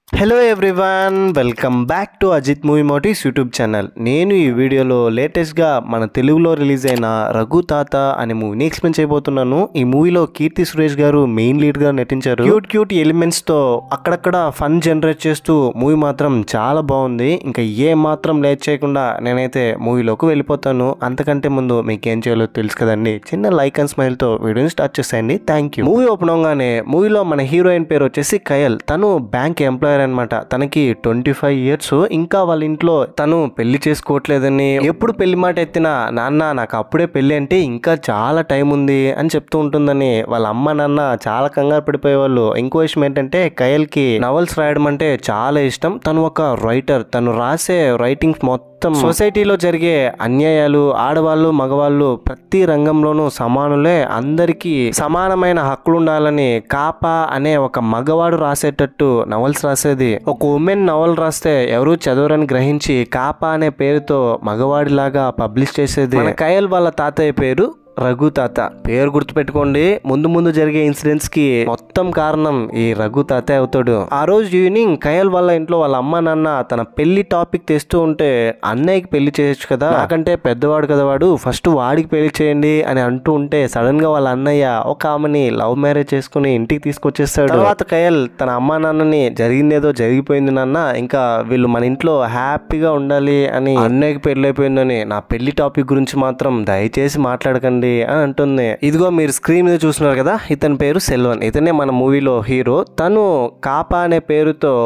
Hello everyone, welcome back to Ajith movie motives YouTube channel. నేను ఈ వీడియోలో లేటెస్ట్గా మన తెలుగులో రిలీజ్ అయిన రఘు తాత అనే మూవీని ఎక్స్ప్లెయిన్ చేయబోతున్నాను. ఈ మూవీలో కీర్తి సురేష్ గారు మెయిన్ లీడ్గా నటించారు. క్యూట్ ఎలిమెంట్స్తో అక్కడక్కడ ఫన్ జనరేట్ చేస్తూ మూవీ మాత్రం చాలా బాగుంది. ఇంకా ఏ మాత్రం లేట్ చేయకుండా నేనైతే మూవీలోకి వెళ్ళిపోతాను. అంతకంటే ముందు మీకు ఏం చేయాలో తెలుసు కదండి. చిన్న లైక్ అండ్ స్మైల్తో వీడియోని స్టార్ట్ చేసేయండి. Thank you. మూవీ ఓపెన్ అవగానే మూవీలో మన హీరోయిన్ పేరు వచ్చేసి కయల్. తను బ్యాంక్ ఎంప్లాయర్ అనమాట. తనకి 25 years. ఇంకా వాళ్ళ ఇంట్లో తను పెళ్లి చేసుకోవట్లేదని, ఎప్పుడు పెళ్లి మాట ఎత్తినా నాన్న నాకు అప్పుడే పెళ్లి అంటే ఇంకా చాలా టైం ఉంది అని చెప్తూ ఉంటుందని వాళ్ళ అమ్మ నాన్న చాలా కంగారు పడిపోయేవాళ్ళు. ఇంకో విషయం ఏంటంటే కయల్కి నవల్స్ రాయడం అంటే చాలా ఇష్టం. తను ఒక రైటర్. తను రాసే రైటింగ్స్ మొత్తం సొసైటీలో జరిగే అన్యాయాలు, ఆడవాళ్ళు మగవాళ్ళు ప్రతి రంగంలోనూ సమానులే, అందరికీ సమానమైన హక్కులు ఉండాలని కాపా అనే ఒక మగవాడు రాసేటట్టు నవల్స్ రాసేది. ఒక ఉమెన్ నవల్ రాస్తే ఎవరు చదవరని గ్రహించి కాపా అనే పేరుతో మగవాడిలాగా పబ్లిష్ చేసేది. మన కయల్ వాళ్ళ తాతయ్య పేరు రఘు తాత. పేరు గుర్తుపెట్టుకోండి. ముందు జరిగే ఇన్సిడెంట్స్ కి మొత్తం కారణం ఈ రఘు తాత అవుతాడు. ఆ రోజు ఈవినింగ్ కయల్ వాళ్ళ ఇంట్లో వాళ్ళ అమ్మ నాన్న తన పెళ్లి టాపిక్ తెస్తూ ఉంటే, అన్నయ్యకి పెళ్లి చేయొచ్చు కదా, నాకంటే పెద్దవాడు కదా వాడు, ఫస్ట్ వాడికి పెళ్లి చేయండి అని అంటూ ఉంటే సడన్ గా వాళ్ళ అన్నయ్య ఒక ఆమెని లవ్ మ్యారేజ్ చేసుకుని ఇంటికి తీసుకొచ్చేస్తాడు. తర్వాత కయల్ తన అమ్మ నాన్నని జరిగిందేదో జరిగిపోయింది నాన్న, ఇంకా వీళ్ళు మన ఇంట్లో హ్యాపీగా ఉండాలి అని, అన్నయ్యకి పెళ్లి అయిపోయిందని నా పెళ్లి టాపిక్ గురించి మాత్రం దయచేసి మాట్లాడకండి అని అంటుంది. ఇదిగో మీరు స్క్రీన్ మీద చూస్తున్నారు కదా, ఇతని పేరు సెల్వన్. ఇతనే మన మూవీలో హీరో. తను కాపా అనే పేరుతో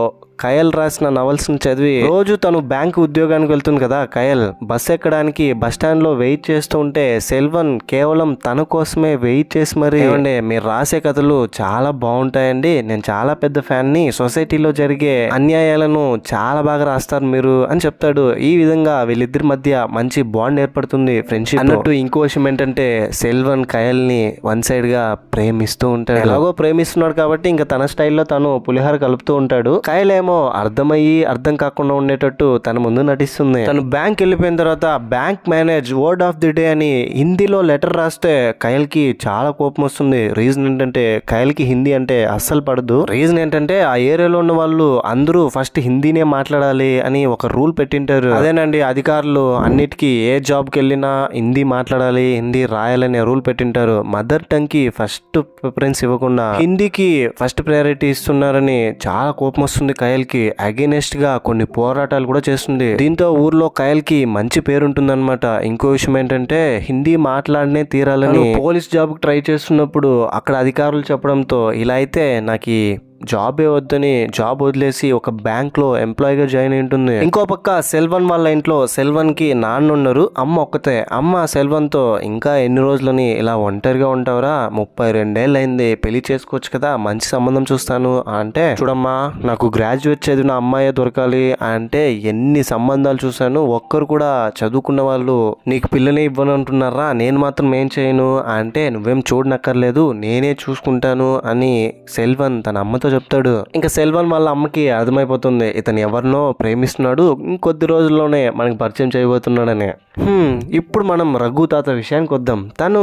కయల్ రాసిన నవల్స్ ని చదివి రోజు తను బ్యాంక్ ఉద్యోగానికి వెళ్తుంది కదా కయల్. బస్ ఎక్కడానికి బస్ స్టాండ్ లో వెయిట్ చేస్తూ ఉంటే సెల్వన్ కేవలం తన కోసమే వెయిట్ చేసి మరి, ఏమండి మీరు రాసే కథలు చాలా బాగుంటాయండి, నేను చాలా పెద్ద ఫ్యాన్ ని, సొసైటీలో జరిగే అన్యాయాలను చాలా బాగా రాస్తారు మీరు అని చెప్తాడు. ఈ విధంగా వీళ్ళిద్దరి మధ్య మంచి బాండ్ ఏర్పడుతుంది, ఫ్రెండ్షిప్ అన్నట్టు. ఇంకో విషయం ఏంటంటే సెల్వన్ కయల్ ని వన్ సైడ్ గా ప్రేమిస్తూ ఉంటాడు. ఎలాగో ప్రేమిస్తున్నాడు కాబట్టి ఇంకా తన స్టైల్లో తను పులిహార కలుపుతూ ఉంటాడు. కయల్ ఏమో అర్థమయ్యి అర్థం కాకుండా ఉండేటట్టు తన ముందు నటిస్తుంది. తను బ్యాంక్ వెళ్ళిపోయిన తర్వాత bank manage word of the day అని హిందీలో లెటర్ రాస్తే కయల్ కి చాలా కోపం వస్తుంది. రీజన్ ఏంటంటే కయల్ కి హిందీ అంటే అస్సలు పడదు. రీజన్ ఏంటంటే ఆ ఏరియాలో ఉన్న వాళ్ళు అందరూ ఫస్ట్ హిందీనే మాట్లాడాలి అని ఒక రూల్ పెట్టింటారు. అదేనండి, అధికారులు అన్నిటికీ ఏ జాబ్కి వెళ్ళినా హిందీ మాట్లాడాలి, హిందీ రాయాలనే రూల్ పెట్టింటారు. మదర్ టంగ్ కి ఫస్ట్ ప్రిఫరెన్స్ ఇవ్వకుండా హిందీకి ఫస్ట్ ప్రయారిటీ ఇస్తున్నారని చాలా కోపం వస్తుంది కయల్ కి. అగైనెస్ట్ గా కొన్ని పోరాటాలు కూడా చేస్తుంది. దీంతో ఊర్లో కయల్ కి మంచి పేరు ఉంటుందన్నమాట. ఇంకో విషయం ఏంటంటే హిందీ మాట్లాడనే తీరాలని పోలీస్ జాబ్ కి ట్రై చేస్తున్నప్పుడు అక్కడ అధికారులు చెప్పడంతో, ఇలా అయితే నాకు జాబే వద్దని జాబ్ వదిలేసి ఒక బ్యాంక్ లో ఎంప్లాయీగా జాయిన్ అయి ఉంటుంది. ఇంకో పక్క సెల్వన్ వాళ్ళ ఇంట్లో సెల్వన్ కి నాన్న ఉన్నారు, అమ్మ ఒక్కతే. అమ్మ సెల్వన్ తో, ఇంకా ఎన్ని రోజులని ఇలా ఒంటరిగా ఉంటావురా, 32 ఏళ్ళు అయింది, పెళ్లి చేసుకోవచ్చు కదా, మంచి సంబంధం చూస్తాను అంటే, చూడమ్మా నాకు గ్రాడ్యుయేట్ చదివిన అమ్మాయే దొరకాలి అంటే ఎన్ని సంబంధాలు చూశాను, ఒక్కరు కూడా చదువుకున్న వాళ్ళు నీకు పిల్లని ఇవ్వను అంటున్నారా, నేను మాత్రం ఏం చేయను అంటే, నువ్వేం చూడనక్కర్లేదు నేనే చూసుకుంటాను అని సెల్వన్ తన అమ్మతో చెప్తాడు. ఇంకా సెల్వన్ వాళ్ళ అమ్మకి అర్థమైపోతుంది ఇతను ఎవరినో ప్రేమిస్తున్నాడు, ఇంకొద్ది రోజుల్లోనే మనకి పరిచయం చేయబోతున్నాడని. ఇప్పుడు మనం రఘు తాత విషయానికి వద్దాం. తను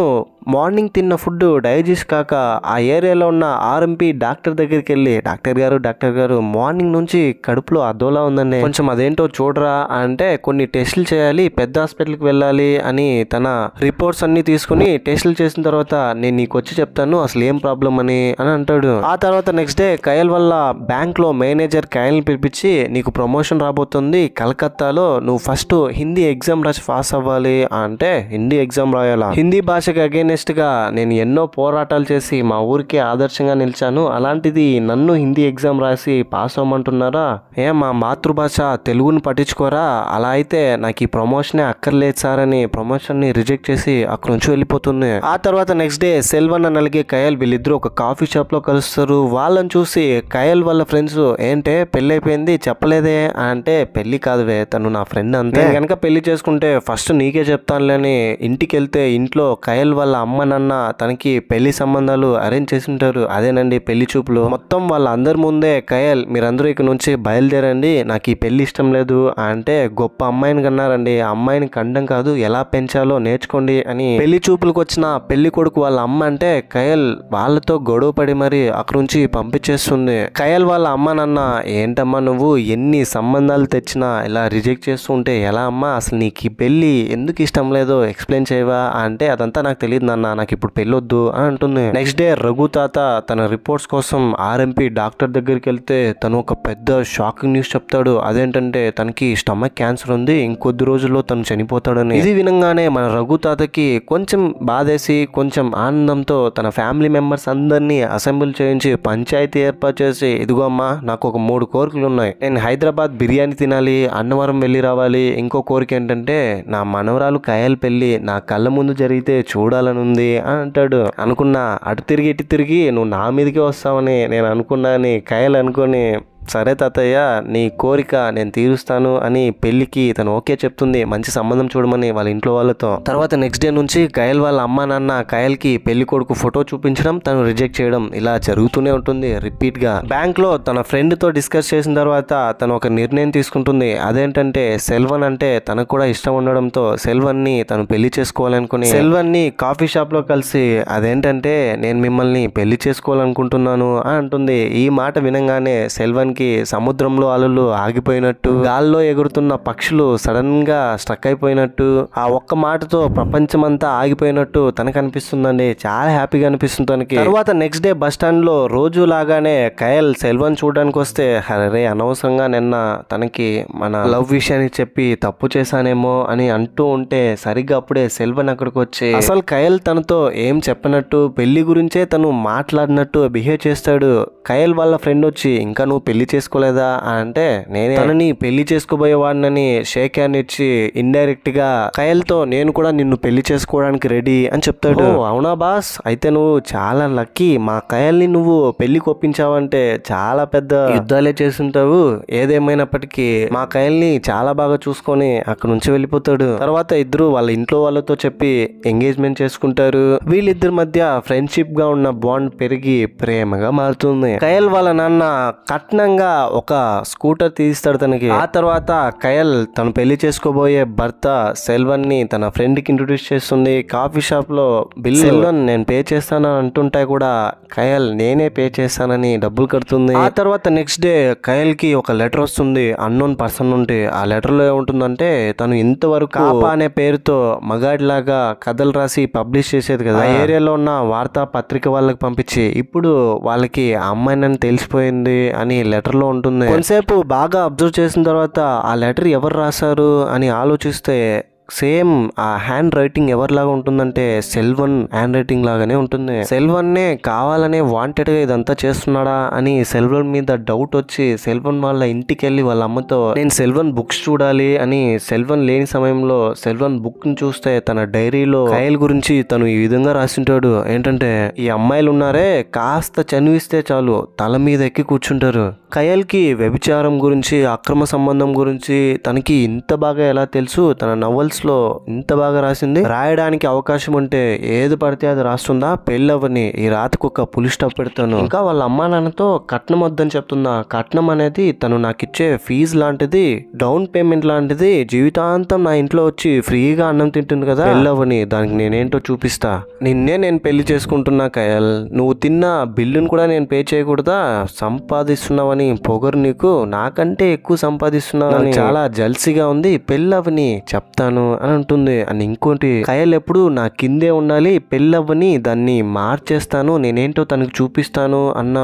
మార్నింగ్ తిన్న ఫుడ్ డైజెస్ట్ కాక ఆ ఏరియాలో ఉన్న ఆర్ఎంపీ డాక్టర్ దగ్గరికి వెళ్ళి, డాక్టర్ గారు మార్నింగ్ నుంచి కడుపులో అదోలా ఉందండి, కొంచెం అదేంటో చూడరా అంటే, కొన్ని టెస్టులు చేయాలి, పెద్ద హాస్పిటల్కి వెళ్ళాలి అని తన రిపోర్ట్స్ అన్ని తీసుకుని టెస్టులు చేసిన తర్వాత నేను నీకు వచ్చి చెప్తాను అసలు ఏం ప్రాబ్లం అని అంటాడు. ఆ తర్వాత నెక్స్ట్ డే కయల్ వల్ల బ్యాంక్ లో మేనేజర్ కయల్ పిలిపించి, నీకు ప్రమోషన్ రాబోతుంది కలకత్తాలో, నువ్వు ఫస్ట్ హిందీ ఎగ్జామ్ రాసి పాస్ అవ్వాలి అంటే, హిందీ ఎగ్జామ్ రాయాలా, హిందీ భాషకి అగైనెస్ట్ గా నేను ఎన్నో పోరాటాలు చేసి మా ఊరికే ఆదర్శంగా నిలిచాను, అలాంటిది నన్ను హిందీ ఎగ్జామ్ రాసి పాస్ అవ్వమంటున్నారా, మా మాతృభాష తెలుగుని పట్టించుకోరా, అలా అయితే నాకు ఈ ప్రమోషనే అక్కర్లేదు సార్ అని ప్రమోషన్ ని రిజెక్ట్ చేసి అక్కడ నుంచి వెళ్ళిపోతుంది. ఆ తర్వాత నెక్స్ట్ డే సెల్వన్ అని అలాగే కయల్ వీళ్ళిద్దరు ఒక కాఫీ షాప్ లో కలుస్తారు. వాళ్ళని చూసి కయల్ వాళ్ళ ఫ్రెండ్స్, ఏంటే పెళ్లి అయిపోయింది చెప్పలేదే అంటే, పెళ్లి కాదువే తను నా ఫ్రెండ్ అంతే, కనుక పెళ్లి చేసుకుంటే ఫస్ట్ నీకే చెప్తానులేని ఇంటికి వెళ్తే ఇంట్లో కయల్ వాళ్ళ అమ్మ నాన్న తనకి పెళ్లి సంబంధాలు అరేంజ్ చేసి ఉంటారు. అదేనండి పెళ్లి చూపులు. మొత్తం వాళ్ళందరి ముందే కయల్ మీరందరూ ఇక్కడ నుంచి బయలుదేరండి, నాకు ఈ పెళ్లి ఇష్టం లేదు అంటే గొప్ప అమ్మాయిని కన్నారండి, ఆ అమ్మాయిని కండం కాదు ఎలా పెంచాలో నేర్చుకోండి అని పెళ్లి చూపులకు వచ్చిన పెళ్లి కొడుకు వాళ్ళ అమ్మ అంటే కయల్ వాళ్ళతో గొడవ పడి మరి అక్కడ నుంచి పంపించేస్తుంది. కయల్ వాళ్ళ అమ్మ నాన్న ఏంటమ్మా నువ్వు ఎన్ని సంబంధాలు తెచ్చినా ఇలా రిజెక్ట్ చేస్తూ ఉంటే ఎలా అమ్మా, అసలు నీకు ఈ పెళ్లి ఎందుకు ఇష్టం లేదో ఎక్స్ప్లెయిన్ చేయవా అంటే అదంతా నాకు తెలియదు నాన్న, నాకు ఇప్పుడు పెళ్లి వద్దు అని అంటుంది. నెక్స్ట్ డే రఘు తాత తన రిపోర్ట్స్ కోసం ఆర్ఎంపీ డాక్టర్ దగ్గరికి వెళ్తే తను ఒక పెద్ద షాకింగ్ న్యూస్ చెప్తాడు. అదేంటంటే తనకి స్టమక్ క్యాన్సర్ ఉంది, ఇంకొద్ది రోజుల్లో తను చనిపోతాడని. ఇది వినంగానే మన రఘు తాతకి కొంచెం బాధేసి కొంచెం ఆనందంతో తన ఫ్యామిలీ మెంబర్స్ అందరినీ అసెంబ్లీ చేయించి పంచాయతీ ఏర్పాటు చేసి ఇదిగో అమ్మా నాకు ఒక 3 కోరికలు ఉన్నాయి, నేను హైదరాబాద్ బిర్యానీ తినాలి, అన్నవరం వెళ్ళి రావాలి, ఇంకో కోరిక ఏంటంటే నా మనవరాలు కయల్ పెళ్లి నా కళ్ళ ముందు జరిగితే చూడాలని ఉంది అని అంటాడు. అనుకున్నా అటు తిరిగి ఇటు తిరిగి నువ్వు నా మీదకే వస్తావని నేను అనుకున్నా అని కయల్ అనుకొని సరే తాతయ్య నీ కోరిక నేను తీరుస్తాను అని పెళ్లికి తను ఓకే చెప్తుంది, మంచి సంబంధం చూడమని వాళ్ళ ఇంట్లో వాళ్ళతో. తర్వాత నెక్స్ట్ డే నుంచి కయల్ వాళ్ళ అమ్మ నాన్న కయల్కి పెళ్లి కొడుకు ఫోటో చూపించడం, తను రిజెక్ట్ చేయడం ఇలా జరుగుతూనే ఉంటుంది రిపీట్ గా. బ్యాంక్ లో తన ఫ్రెండ్ తో డిస్కస్ చేసిన తర్వాత తను ఒక నిర్ణయం తీసుకుంటుంది. అదేంటంటే సెల్వన్ అంటే తనకు కూడా ఇష్టం ఉండడంతో సెల్వన్ ని తను పెళ్లి చేసుకోవాలనుకుని సెల్వన్ ని కాఫీ షాప్ లో కలిసి అదేంటంటే నేను మిమ్మల్ని పెళ్లి చేసుకోవాలనుకుంటున్నాను అని అంటుంది. ఈ మాట వినంగానే సెల్వన్ సముద్రంలో అలలు ఆగిపోయినట్టు, గాల్లో ఎగురుతున్న పక్షులు సడన్ గా స్ట్రక్ అయిపోయినట్టు, ఆ ఒక్క మాటతో ప్రపంచమంతా ఆగిపోయినట్టు తనకు అనిపిస్తుందండి. చాలా హ్యాపీగా అనిపిస్తుంది తనకి. తర్వాత నెక్స్ట్ డే బస్ స్టాండ్ లో రోజు లాగానే కయల్ సెల్వన్ చూడడానికి వస్తే అరే అనవసరంగా నిన్న తనకి మన లవ్ విషయాన్ని చెప్పి తప్పు చేశానేమో అని అంటూ ఉంటే సరిగ్గా అప్పుడే సెల్వన్ అక్కడికి వచ్చి అసలు కయల్ తనతో ఏం చెప్పనట్టు పెళ్లి గురించే తను మాట్లాడినట్టు బిహేవ్ చేస్తాడు. కయల్ వాళ్ళ ఫ్రెండ్ వచ్చి ఇంకా నువ్వు పెళ్లి చేసుకోలేదా అంటే నేనే తనని పెళ్లి చేసుకోబోయేవాడినని షేక్ హ్యాండ్ ఇచ్చి ఇండైరెక్ట్ గా కయల్ తో నేను కూడా నిన్ను పెళ్లి చేసుకోవడానికి రెడీ అని చెప్తాడు. అవునా బాస్, అయితే నువ్వు చాలా లక్కీ, మా కయల్ని నువ్వు పెళ్లికి ఒప్పించావంటే చాలా పెద్ద యుద్ధాలే చేస్తుంటావు, ఏదేమైనప్పటికీ మా కయల్ని చాలా బాగా చూసుకొని అక్కడ నుంచి వెళ్ళిపోతాడు. తర్వాత ఇద్దరు వాళ్ళ ఇంట్లో వాళ్ళతో చెప్పి ఎంగేజ్మెంట్ చేసుకుంటారు. వీళ్ళిద్దరి మధ్య ఫ్రెండ్షిప్ గా ఉన్న బాండ్ పెరిగి ప్రేమగా మారుతుంది. కయల్ వాళ్ళ నాన్న కట్నంగా ఒక స్కూటర్ తీస్తాడు తనకి. ఆ తర్వాత కయల్ తను పెళ్లి చేసుకోబోయే భర్త సెల్వన్ ని తన ఫ్రెండ్ కి ఇంట్రొడ్యూస్ చేస్తుంది. కాఫీ షాప్ లో బిల్ సెల్వన్ నేను పే చేస్తానని అంటుంటే కూడా కయల్ నేనే పే చేస్తానని డబ్బులు కడుతుంది. ఆ తర్వాత నెక్స్ట్ డే కయల్ కి ఒక లెటర్ వస్తుంది అన్నోన్ పర్సన్ నుండి. ఆ లెటర్ లో ఏముంటుందంటే తను ఇంతవరకు కాపా అనే పేరుతో మగాడిలాగా కథలు రాసి పబ్లిష్ చేసేది కదా, ఆ ఏరియాలో ఉన్న వార్తా పత్రిక వాళ్ళకి పంపించి ఇప్పుడు వాళ్ళకి ఆ అమ్మాయినని తెలిసిపోయింది అని లెటర్ లో ఉంటుంది. కొంతసేపు బాగా అబ్జర్వ్ చేసిన తర్వాత ఆ లెటర్ ఎవరు రాశారు అని ఆలోచిస్తే సేమ్ ఆ హ్యాండ్ రైటింగ్ ఎవరిలాగా ఉంటుందంటే సెల్వన్ హ్యాండ్ రైటింగ్ లాగానే ఉంటుంది. సెల్వన్ నే కావాలనే వాంటెడ్ గా ఇదంతా చేస్తున్నాడా అని సెల్వన్ మీద డౌట్ వచ్చి సెల్వన్ వాళ్ళ ఇంటికి వెళ్ళి వాళ్ళ అమ్మతో నేను సెల్వన్ బుక్స్ చూడాలి అని సెల్వన్ లేని సమయంలో సెల్వన్ బుక్ ని చూస్తే తన డైరీలో కయల్ గురించి తను ఈ విధంగా రాసింటాడు. ఏంటంటే ఈ అమ్మాయిలు ఉన్నారే కాస్త చనివిస్తే చాలు తల మీద ఎక్కి కూర్చుంటారు. కయల్ కి వ్యభిచారం గురించి అక్రమ సంబంధం గురించి తనకి ఇంత బాగా ఎలా తెలుసు, తన నవల్స్ లో ఇంత బాగా రాసింది, రాయడానికి అవకాశం ఉంటే ఏది పడితే అది రాస్తుందా, పెళ్ళవని ఈ రాతకు ఒక పులి స్టాప్ పెడతాను. ఇంకా వాళ్ళ అమ్మా నాన్నతో కట్నం వద్దని చెప్తుందా, కట్నం అనేది తను నాకు ఇచ్చే ఫీజు లాంటిది, డౌన్ పేమెంట్ లాంటిది, జీవితాంతం నా ఇంట్లో వచ్చి ఫ్రీగా అన్నం తింటుంది కదా, పెళ్ళవని దానికి నేనేంటో చూపిస్తా, నిన్నే నేను పెళ్లి చేసుకుంటున్నా కయల్, నువ్వు తిన్న బిల్లును కూడా నేను పే చేయకూడదా, సంపాదిస్తున్నావని పొగరు నీకు, నాకంటే ఎక్కువ సంపాదిస్తున్నావు, చాలా జల్సీగా ఉంది, పెళ్ళవని చెప్తాను అని అంటుంది. అని ఇంకోటి కయల్ ఎప్పుడు నా కిందే ఉండాలి, పెళ్ళవ్వని దాన్ని మార్చేస్తాను, నేనేంటో తనకు చూపిస్తాను అన్న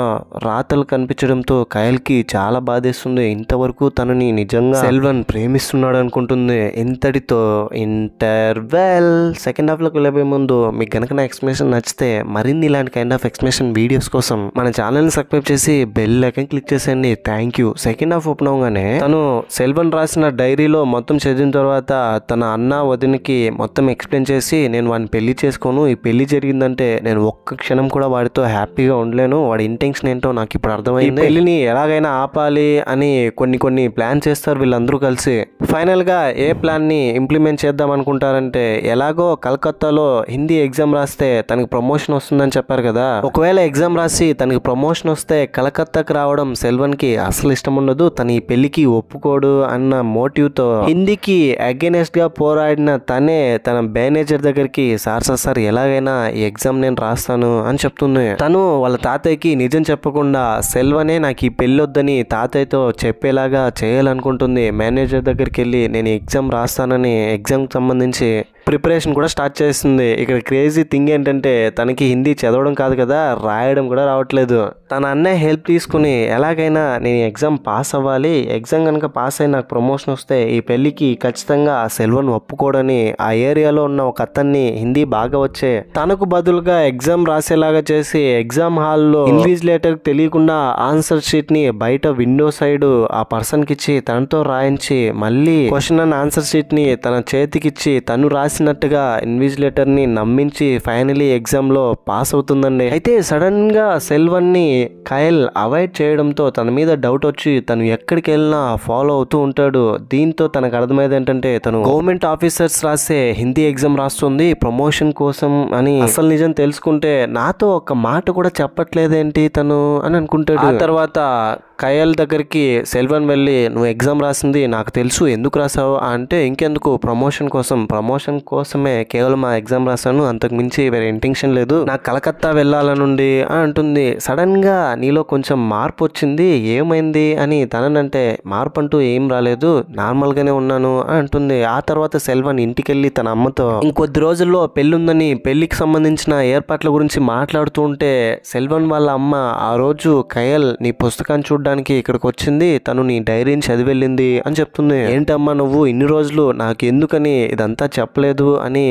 రాతలు కనిపించడంతో కయల్ కి చాలా బాధేస్తుంది. ఇంతవరకు తనని నిజంగా సెల్వన్ ప్రేమిస్తున్నాడు అనుకుంటుంది. ఇంతటితో ఇంటర్వెల్. సెకండ్ హాఫ్ లోకి వెళ్ళబోయే ముందు మీకు గనక నా ఎక్స్ప్లెనేషన్ నచ్చితే మరిన్ని ఇలాంటి కైండ్ ఆఫ్ ఎక్స్ప్లెనేషన్ వీడియోస్ కోసం మన ఛానల్ ని సబ్స్క్రైబ్ చేసి బెల్ ఐకాన్ క్లిక్ చేసేయండి. Thank you. Second half open అవగానే తను సెల్వన్ రాసిన డైరీలో మొత్తం చదివిన తర్వాత తన అన్న వదినకి మొత్తం ఎక్స్ప్లెయిన్ చేసి నేను వాడిని పెళ్లి చేసుకోను, ఈ పెళ్లి జరిగిందంటే నేను ఒక్క క్షణం కూడా వాడితో హ్యాపీగా ఉండలేను, వాడి ఇంటెన్షన్ ఏంటో నాకు ఇప్పుడు అర్థమైంది, ఈ పెళ్లిని ఎలాగైనా ఆపాలి అని కొన్ని ప్లాన్ చేస్తారు వీళ్ళందరూ కలిసి. ఫైనల్ గా ఏ ప్లాన్ ని ఇంప్లిమెంట్ చేద్దాం అనుకుంటారంటే, ఎలాగో కలకత్తాలో హిందీ ఎగ్జామ్ రాస్తే తనకి ప్రమోషన్ వస్తుందని చెప్పారు కదా, ఒకవేళ ఎగ్జామ్ రాసి తనకి ప్రమోషన్ వస్తే కలకత్తాకి రావడం సెల్వన్ కి అసలు ఇష్టం ఉండదు, తన ఈ పెళ్లికి ఒప్పుకోడు అన్న మోటివ్ తో హిందీకి అగైనెస్ట్ గా పోరాడిన తనే తన మేనేజర్ దగ్గరికి సార్ ఎలాగైనా ఈ ఎగ్జామ్ నేను రాస్తాను అని చెప్తుంది. తను వాళ్ళ తాతయ్యకి నిజం చెప్పకుండా సెల్వనే నాకు ఈ పెళ్లి వద్దని తాతయ్యతో చెప్పేలాగా చేయాలనుకుంటుంది. మేనేజర్ దగ్గరికి వెళ్ళి నేను ఎగ్జామ్ రాస్తానని ఎగ్జామ్ సంబంధించి ప్రిపరేషన్ కూడా స్టార్ట్ చేస్తుంది. ఇక్కడ క్రేజీ థింగ్ ఏంటంటే తనకి హిందీ చదవడం కాదు కదా, రాయడం కూడా రావట్లేదు. తన అన్నయ్య హెల్ప్ తీసుకుని ఎలాగైనా నేను ఎగ్జామ్ పాస్ అవ్వాలి, ఎగ్జామ్ కనుక పాస్ అయి నాకు ప్రమోషన్ వస్తే ఈ పెళ్లికి ఖచ్చితంగా సెల్వన్ ఒప్పుకోడని ఆ ఏరియాలో ఉన్న ఒక అతన్ని హిందీ బాగా వచ్చే తనకు బదులుగా ఎగ్జామ్ రాసేలాగా చేసి ఎగ్జామ్ హాల్లో ఇన్విజిలేటర్ తెలియకుండా ఆన్సర్ షీట్ ని బయట విండో సైడ్ ఆ పర్సన్ కి ఇచ్చి తనతో రాయించి మళ్ళీ క్వశ్చన్ అండ్ ఆన్సర్ షీట్ ని తన చేతికిచ్చి తను రాసినట్టుగా ఇన్విజిలేటర్ ని నమ్మించి ఫైనలీ ఎగ్జామ్ లో పాస్ అవుతుందండి. అయితే సడన్ గా సెల్వన్ ని కయల్ అవాయిడ్ చేయడంతో తన మీద డౌట్ వచ్చి తను ఎక్కడికి వెళ్ళినా ఫాలో అవుతూ ఉంటాడు. దీంతో తనకు అర్థమైంది ఏంటంటే తను గవర్నమెంట్ ఆఫీసర్స్ రాసే హిందీ ఎగ్జామ్ రాస్తుంది ప్రమోషన్ కోసం అని. అసలు నిజం తెలుసుకుంటే నాతో ఒక మాట కూడా చెప్పట్లేదేంటి తను అని అనుకుంటాడు. ఆ తర్వాత కయల్ దగ్గరికి సెల్వన్ వెళ్ళి నువ్వు ఎగ్జామ్ రాసింది నాకు తెలుసు, ఎందుకు రాసావు అంటే ఇంకెందుకు ప్రమోషన్ కోసమే కేవలం ఆ ఎగ్జామ్ రాశాను, అంతకు మించి వేరే ఇంటెన్షన్ లేదు, నాకు కలకత్తా వెళ్ళాలనుండి అని అంటుంది. సడన్ గా నీలో కొంచెం మార్పు వచ్చింది, ఏమైంది అని తననంటే మార్పు అంటూ ఏం రాలేదు, నార్మల్ గానే ఉన్నాను అని అంటుంది. ఆ తర్వాత సెల్వన్ ఇంటికెళ్ళి తన అమ్మతో ఇంకొద్ది రోజుల్లో పెళ్లి ఉందని పెళ్లికి సంబంధించిన ఏర్పాట్ల గురించి మాట్లాడుతూ ఉంటే సెల్వన్ వాళ్ళ అమ్మ ఆ రోజు కయల్ నీ పుస్తకాన్ని చూడడానికి ఇక్కడికి వచ్చింది, తను నీ డైరీని చదివెళ్ళింది అని చెప్తుంది. ఏంటమ్మా నువ్వు ఇన్ని రోజులు నాకు ఎందుకని ఇదంతా చెప్పలేదు అని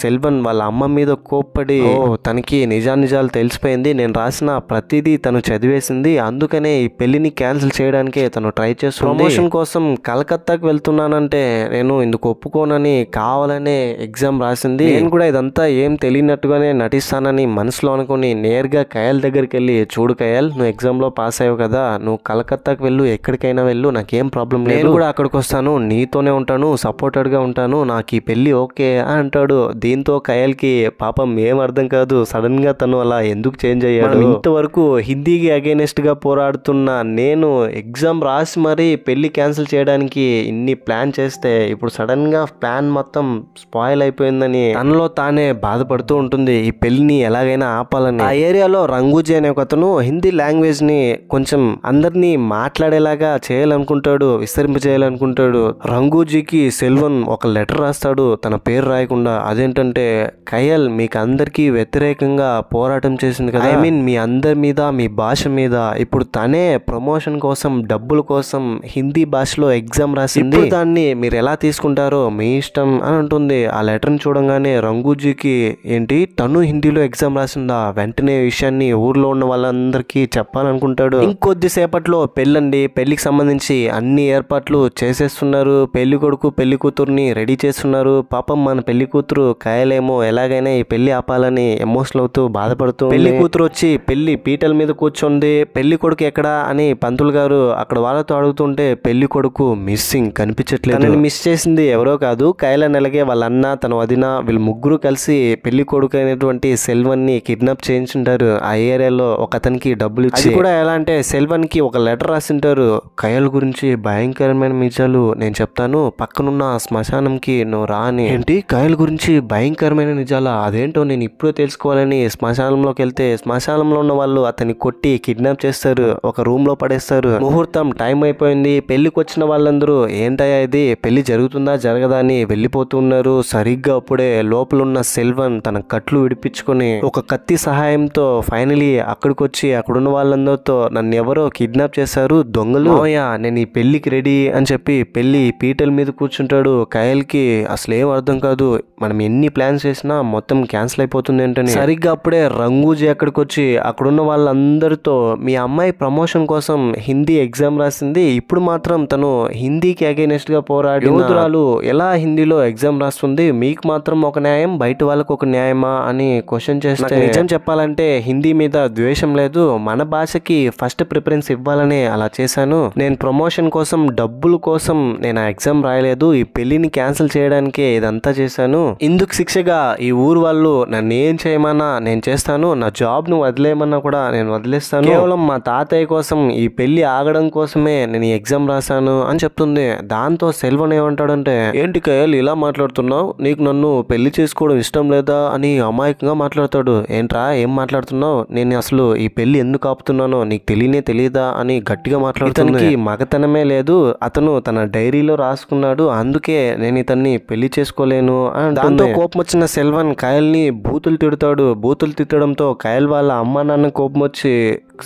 సెల్వన్ వాళ్ళ అమ్మ మీద కోప్పడి తనకి నిజాలు తెలిసిపోయింది, నేను రాసిన ప్రతిదీ తను చదివేసింది, అందుకనే ఈ పెళ్లిని క్యాన్సిల్ చేయడానికే తను ట్రై చేస్తుంది, ప్రమోషన్ కోసం కలకత్తాకి వెళ్తున్నానంటే నేను ఇందుకు ఒప్పుకోనని కావాలనే ఎగ్జామ్ రాసింది, నేను కూడా ఇదంతా ఏం తెలియనట్టుగానే నటిస్తానని మనసులో అనుకుని నేరుగా కయల్ దగ్గరికి వెళ్ళి చూడు కయల్ నువ్వు ఎగ్జామ్ లో పాస్ అయ్యావు కదా, నువ్వు కలకత్తాకి వెళ్ళు, ఎక్కడికైనా వెళ్ళు, నాకేం ప్రాబ్లం లేదు, నేను కూడా అక్కడికి వస్తాను, నీతోనే ఉంటాను, సపోర్టెడ్ గా ఉంటాను, నాకు ఈ పెళ్లి ఓకే అని అంటాడు. దీంతో కయల్కి పాపం ఏం అర్థం కాదు, సడన్ గా తను అలా ఎందుకు చేంజ్ అయ్యాడు, ఇంతవరకు హిందీకి అగైనెస్ట్ గా పోరాడుతున్న నేను ఎగ్జామ్ రాసి మరీ పెళ్లి క్యాన్సిల్ చేయడానికి ఇన్ని ప్లాన్ చేస్తే ఇప్పుడు సడన్ గా ప్లాన్ మొత్తం స్పాయిల్ అయిపోయిందని తనలో తానే బాధపడుతూ ఉంటుంది, ఈ పెళ్లిని ఎలాగైనా ఆపాలని. ఆ ఏరియాలో రంగూజీ అనే ఒక అతను హిందీ లాంగ్వేజ్ ని కొంచెం అందరినీ మాట్లాడేలాగా చేయాలనుకుంటాడు, విస్తరింపజేయాలనుకుంటాడు. రంగూజీకి సెల్వన్ ఒక లెటర్ రాస్తాడు తన పేరు రాయకుండా. అదేంటంటే కయల్ మీకు అందరికీ వ్యతిరేకంగా పోరాటం చేసింది కదా, ఐ మీన్ మీ అందరి మీద మీ భాష మీద, ఇప్పుడు తనే ప్రమోషన్ కోసం డబ్బుల కోసం హిందీ భాషలో ఎగ్జామ్ రాసింది, దాన్ని మీరు ఎలా తీసుకుంటారో మీ ఇష్టం అని ఉంటుంది. ఆ లెటర్ని చూడంగానే రంగూజీకి ఏంటి తను హిందీలో ఎగ్జామ్ రాసిందా, వెంటనే విషయాన్ని ఊర్లో ఉన్న వాళ్ళందరికీ చెప్పాలనుకుంటాడు. ఇంకొద్దిసేపట్లో పెళ్ళండి, పెళ్లికి సంబంధించి అన్ని ఏర్పాట్లు చేసేస్తున్నారు, పెళ్లి కొడుకు పెళ్లి కూతుర్ని రెడీ చేస్తున్నారు. పాపం మన పెళ్లి కూతురు కయలేమో ఎలాగైనా ఈ పెళ్లి ఆపాలని ఎమోషనల్ అవుతూ బాధపడుతూ, పెళ్లి కూతురు వచ్చి పెళ్లి పీటల మీద కూర్చోండి, పెళ్లి కొడుకు ఎక్కడా అని పంతులు గారు అక్కడ వాళ్ళతో అడుగుతుంటే పెళ్లి కొడుకు మిస్సింగ్, కనిపించట్లేదు. తనని మిస్ చేసింది ఎవరో కాదు కయలని, అలాగే వాళ్ళ అన్న తన వదిన వీళ్ళు ముగ్గురు కలిసి పెళ్లి కొడుకు అయినటువంటి సెల్వన్ ని కిడ్నాప్ చేయించుంటారు. ఆ ఏరియాలో ఒక అతనికి డబ్బులు ఇచ్చి, కూడా ఎలా అంటే సెల్వన్ కి ఒక లెటర్ రాసింటారు, కయల్ గురించి భయంకరమైన నిజాలు నేను చెప్తాను, పక్కనున్న శ్మశానంకి నువ్వు రాని. ఏంటి కయల్ గురించి భయంకరమైన నిజాలా, అదేంటో నేను ఇప్పుడే తెలుసుకోవాలని శ్మశానంలోకి వెళ్తే శ్మశానంలో ఉన్న వాళ్ళు అతన్ని కొట్టి కిడ్నాప్ చేస్తారు, ఒక రూమ్ లో పడేస్తారు. ముహూర్తం టైం అయిపోయింది, పెళ్లికి వచ్చిన వాళ్ళందరూ ఏంటయ్యా ఇది పెళ్లి జరుగుతుందా జరగదా అని వెళ్ళిపోతున్నారు. సరిగ్గా అప్పుడే లోపల ఉన్న సెల్వన్ తన కట్లు విడిపించుకొని ఒక కత్తి సహాయంతో ఫైనలీ అక్కడికి వచ్చి అక్కడున్న వాళ్ళందరితో నన్ను ఎవరో కిడ్నాప్ కిడ్నాప్ చేశారు దొంగలు. మావయ్య నేను ఈ పెళ్లికి రెడీ అని చెప్పి పెళ్లి పీటల మీద కూర్చుంటాడు. కయల్కి అసలు ఏం అర్థం కాదు, మనం ఎన్ని ప్లాన్స్ చేసినా మొత్తం క్యాన్సిల్ అయిపోతుంది ఏంటని. సరిగ్గా అప్పుడే రంగూజీ అక్కడికి వచ్చి అక్కడున్న వాళ్ళందరితో మీ అమ్మాయి ప్రమోషన్ కోసం హిందీ ఎగ్జామ్ రాసింది, ఇప్పుడు మాత్రం తను హిందీకి అగైనెస్ట్ గా పోరాడి యోధురాలు ఎలా హిందీలో ఎగ్జామ్ రాస్తుంది, మీకు మాత్రం ఒక న్యాయం బయట వాళ్ళకు ఒక న్యాయమా అని క్వశ్చన్ చేస్తే నిజం చెప్పాలంటే హిందీ మీద ద్వేషం లేదు, మన భాషకి ఫస్ట్ ప్రిఫరెన్స్ ఇవ్వాలని అలా చేశాను. నేను ప్రమోషన్ కోసం డబ్బుల కోసం నేను ఆ ఎగ్జామ్ రాయలేదు, ఈ పెళ్లిని క్యాన్సిల్ చేయడానికే ఇదంతా చేశాను. ఇందుకు శిక్షగా ఈ ఊరు వాళ్ళు నన్ను ఏం చేయమన్నా నేను చేస్తాను, నా జాబ్ ను వదిలేయమన్నా కూడా నేను వదిలేస్తాను, కేవలం మా తాతయ్య కోసం ఈ పెళ్లి ఆగడం కోసమే నేను ఈ ఎగ్జామ్ రాశాను అని చెప్తుంది. దాంతో సెల్వన్ ఏమంటాడంటే ఏంటి కయల్ ఇలా మాట్లాడుతున్నావు, నీకు నన్ను పెళ్లి చేసుకోవడం ఇష్టం లేదా అని అమాయకంగా మాట్లాడతాడు. ఏంట్రా ఏం మాట్లాడుతున్నావు, నేను అసలు ఈ పెళ్లి ఎందుకు ఆపుతున్నానో నీకు తెలియదా అని గట్టిగా మాట్లాడుతుంది. ఇతనికి మగతనమే లేదు, అతను తన డైరీలో రాసుకున్నాడు, అందుకే నేను ఇతన్ని పెళ్లి చేసుకోలేను అని. దాంతో కోపం వచ్చిన సెల్వన్ కయల్ ని బూతులు తిడతాడు. బూతులు తిట్టడంతో కయల్ వాళ్ళ అమ్మ నాన్న కోపం వచ్చి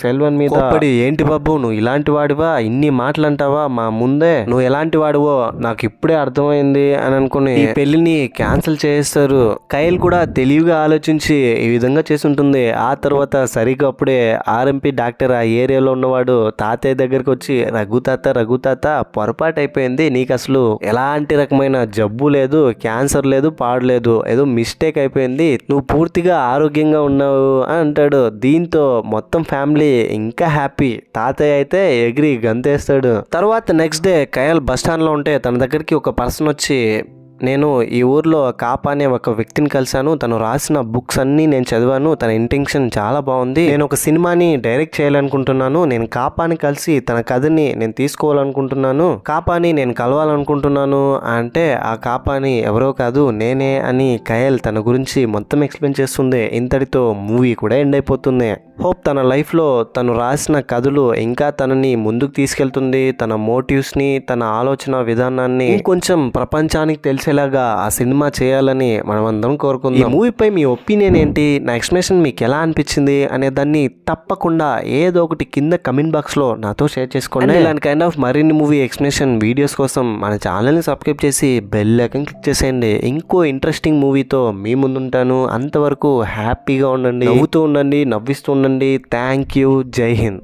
సెల్వన్ మీద పడి ఏంటి బాబు నువ్వు ఇలాంటి వాడివా, ఇన్ని మాటలు అంటావా మా ముందే, నువ్వు ఎలాంటి వాడివో నాకు ఇప్పుడే అర్థమైంది అని అనుకుని ఈ పెళ్లిని క్యాన్సిల్ చేస్తారు. కయల్ కూడా తెలివిగా ఆలోచించి ఈ విధంగా చేసి ఉంటుంది. ఆ తర్వాత సరిగ్గా అప్పుడే ఆర్ఎంపీ డాక్టర్ ఆ ఏరియాలో ఉన్నవాడు తాతయ్య దగ్గరకు వచ్చి రఘుతాత పొరపాటు అయిపోయింది, నీకు అసలు ఎలాంటి రకమైన జబ్బు లేదు, క్యాన్సర్ లేదు, పాడలేదు, ఏదో మిస్టేక్ అయిపోయింది, నువ్వు పూర్తిగా ఆరోగ్యంగా ఉన్నావు అని అంటాడు. దీంతో మొత్తం ఫ్యామిలీ ఇంకా హ్యాపీ. తాతయ్య అయితే ఎగిరి గంతేస్తాడు. తర్వాత next day Kayal bus stand లో ఉంటే తన దగ్గరికి ఒక పర్సన్ వచ్చి నేను ఈ ఊర్లో కాపా అనే ఒక వ్యక్తిని కలిశాను, తను రాసిన బుక్స్ అన్నీ నేను చదివాను, తన ఇంటెన్షన్ చాలా బాగుంది, నేను ఒక సినిమాని డైరెక్ట్ చేయాలనుకుంటున్నాను, నేను కాపాని కలిసి తన కథని నేను తీసుకోవాలనుకుంటున్నాను, కాపాని నేను కలవాలనుకుంటున్నాను అంటే ఆ కాపాని ఎవరో కాదు నేనే అని కయల్ తన గురించి మొత్తం ఎక్స్ప్లెయిన్ చేస్తుంది. ఇంతటితో మూవీ కూడా ఎండ్ అయిపోతుంది. హోప్ తన లైఫ్లో తను రాసిన కథలు ఇంకా తనని ముందుకు తీసుకెళ్తుంది, తన మోటివ్స్ని తన ఆలోచన విధానాన్ని ఇంకొంచెం ప్రపంచానికి తెలిసేలాగా ఆ సినిమా చేయాలని మనం అందరం కోరుకుందాం. ఈ మూవీపై మీ ఒపీనియన్ ఏంటి, నా ఎక్స్ప్లెనేషన్ మీకు ఎలా అనిపించింది అనే దాన్ని తప్పకుండా ఏదో ఒకటి కింద కమెంట్ బాక్స్లో నాతో షేర్ చేసుకోండి. ఇలాంటి కైండ్ ఆఫ్ మరిన్ని మూవీ ఎక్స్ప్లెనేషన్ వీడియోస్ కోసం మన ఛానల్ని సబ్స్క్రైబ్ చేసి బెల్ ఐకాన్ క్లిక్ చేసేయండి. ఇంకో ఇంట్రెస్టింగ్ మూవీతో మీ ముందుంటాను. అంతవరకు హ్యాపీగా ఉండండి, నవ్వుతూ ఉండండి, నవ్విస్తూ ఉండండి. Thank you. జై హింద్.